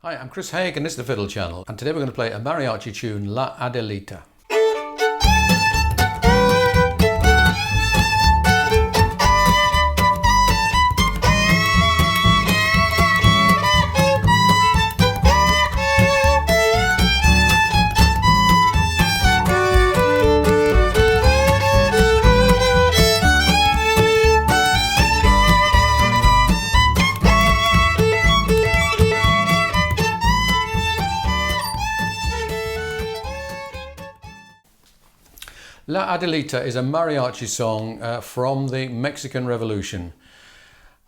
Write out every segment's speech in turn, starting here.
Hi, I'm Chris Haig and this is the Fiddle channel, and today we're going to play a mariachi tune, La Adelita. La Adelita is a mariachi song from the Mexican Revolution.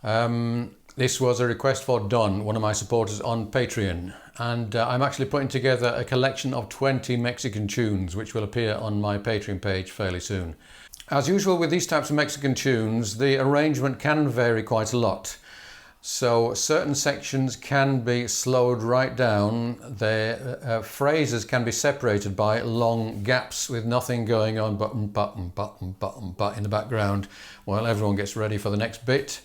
This was a request for Don, one of my supporters on Patreon, and I'm actually putting together a collection of 20 Mexican tunes which will appear on my Patreon page fairly soon. As usual with these types of Mexican tunes, the arrangement can vary quite a lot. So certain sections can be slowed right down. Their phrases can be separated by long gaps with nothing going on but in the background while everyone gets ready for the next bit.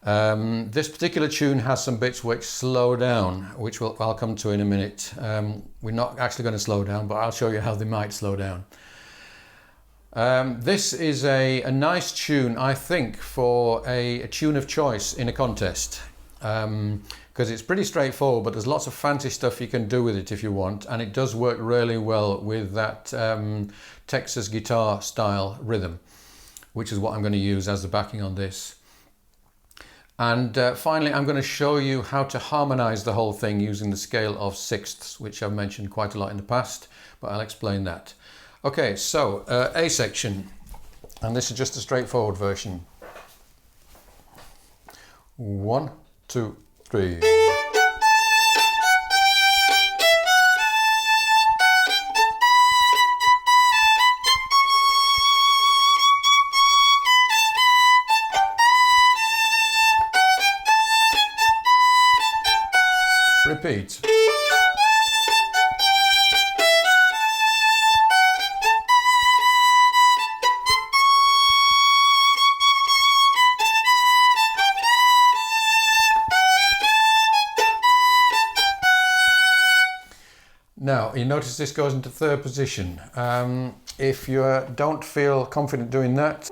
This particular tune has some bits which slow down, which I'll come to in a minute. We're not actually going to slow down, but I'll show you how they might slow down. This is a nice tune, I think, for a tune of choice in a contest, because it's pretty straightforward, but there's lots of fancy stuff you can do with it if you want, and it does work really well with that Texas guitar style rhythm, which is what I'm going to use as the backing on this. And finally, I'm going to show you how to harmonize the whole thing using the scale of sixths, which I've mentioned quite a lot in the past, but I'll explain that. Okay, so A section, and this is just a straightforward version. 1, 2, 3. Repeat. Now, you notice this goes into third position. If you don't feel confident doing that,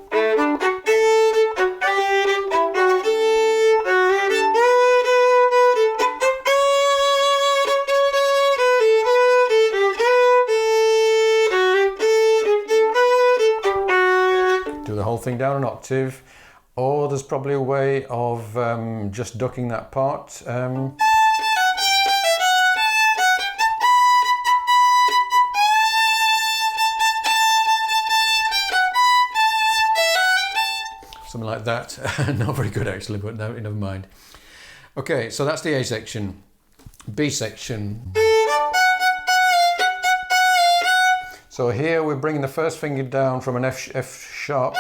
do the whole thing down an octave, or there's probably a way of just ducking that part. Something like that. Not very good actually, but no, never mind. Okay, so that's the A section. B section. So here we're bringing the first finger down from an F sharp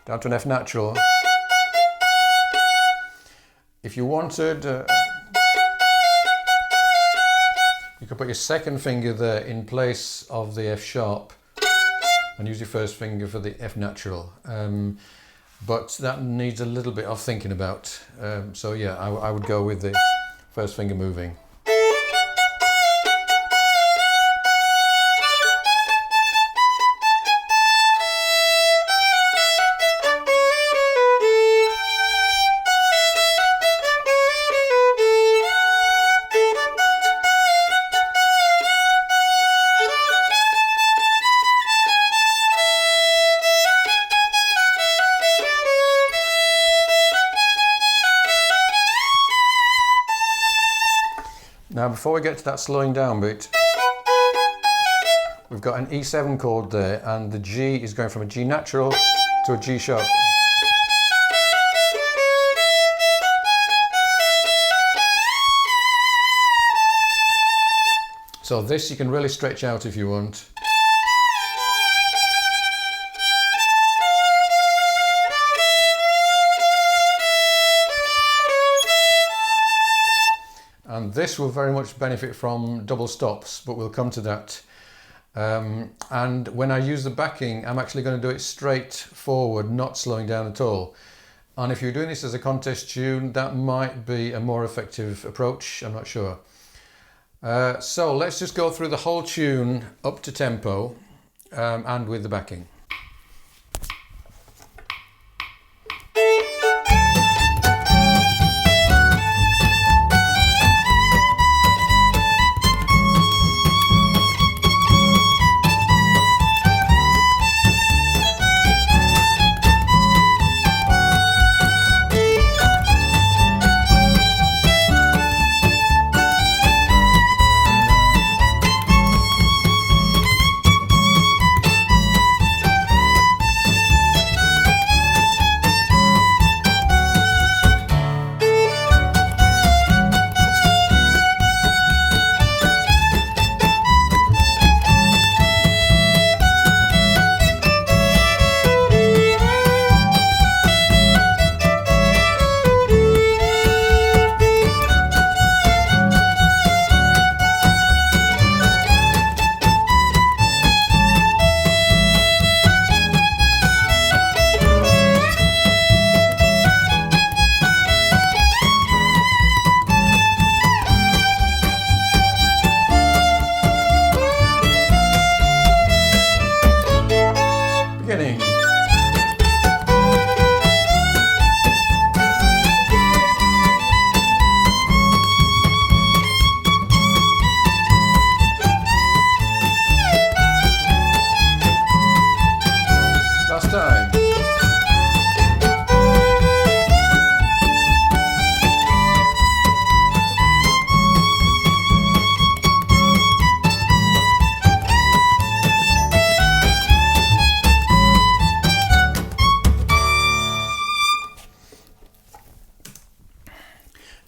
down to an F natural. If you wanted, you could put your second finger there in place of the F sharp and use your first finger for the F natural, but that needs a little bit of thinking about, so yeah, I would go with the first finger moving. Now before we get to that slowing down bit, we've got an E7 chord there, and the G is going from a G natural to a G sharp. So this you can really stretch out if you want. And this will very much benefit from double stops, but we'll come to that. And when I use the backing, I'm actually going to do it straight forward, not slowing down at all. And if you're doing this as a contest tune, that might be a more effective approach, I'm not sure. So let's just go through the whole tune up to tempo and with the backing.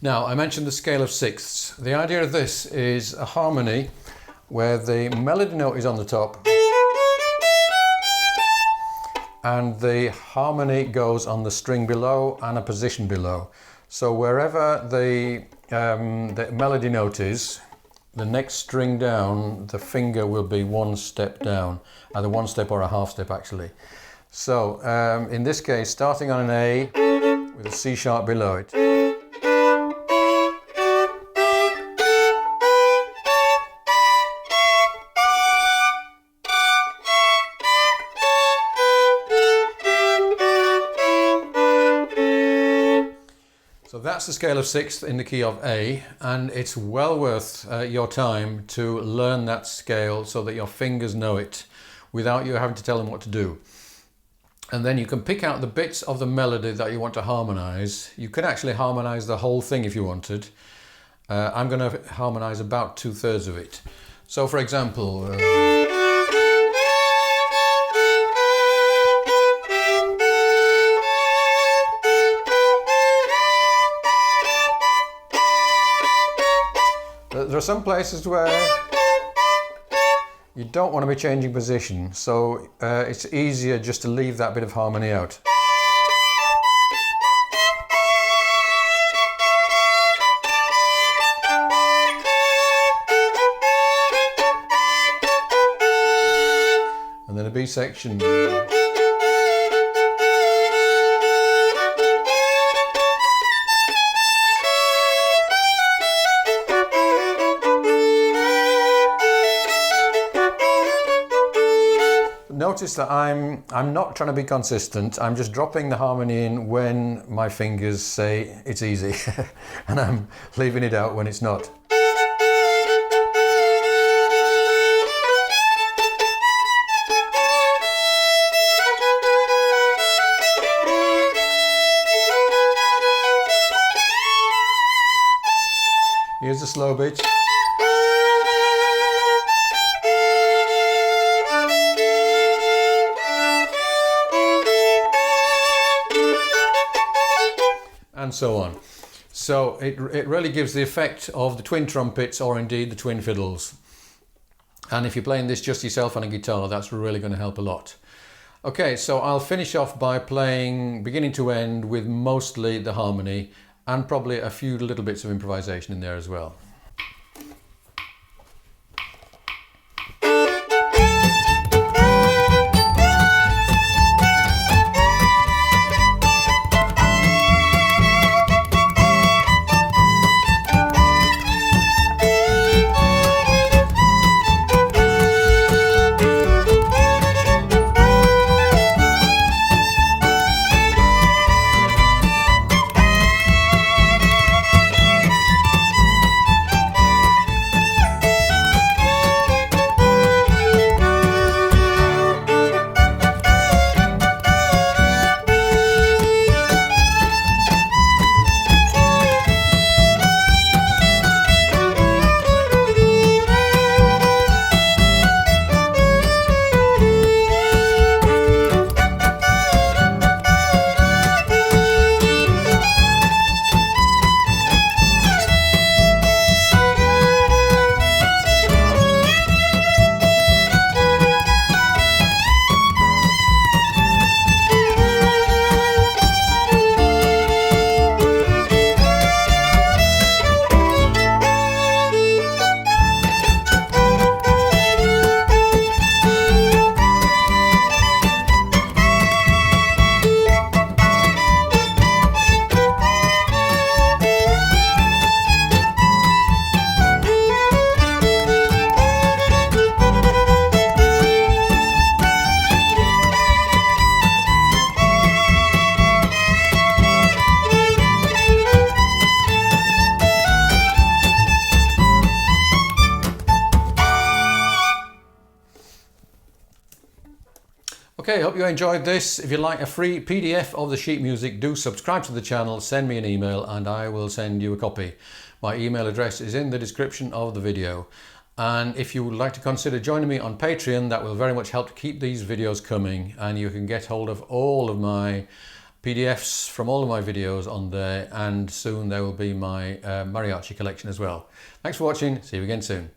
Now, I mentioned the scale of sixths. The idea of this is a harmony where the melody note is on the top and the harmony goes on the string below and a position below. So wherever the melody note is, the next string down, the finger will be one step down, either one step or a half step actually. So in this case, starting on an A with a C sharp below it. So that's the scale of sixth in the key of A, and it's well worth your time to learn that scale so that your fingers know it without you having to tell them what to do. And then you can pick out the bits of the melody that you want to harmonize. You could actually harmonize the whole thing if you wanted. I'm going to harmonize about 2/3 of it. So for example, there are some places where you don't want to be changing position, so it's easier just to leave that bit of harmony out. And then a B section. Notice that I'm not trying to be consistent. I'm just dropping the harmony in when my fingers say it's easy and I'm leaving it out when it's not. Here's the slow bit. And so on. So it really gives the effect of the twin trumpets or indeed the twin fiddles. And if you're playing this just yourself on a guitar, that's really going to help a lot. Okay, so I'll finish off by playing beginning to end with mostly the harmony and probably a few little bits of improvisation in there as well. Okay, hope you enjoyed this. If you'd like a free PDF of the sheet music, do subscribe to the channel, send me an email and I will send you a copy. My email address is in the description of the video. And if you would like to consider joining me on Patreon, that will very much help to keep these videos coming, and you can get hold of all of my PDFs from all of my videos on there, and soon there will be my mariachi collection as well. Thanks for watching. See you again soon.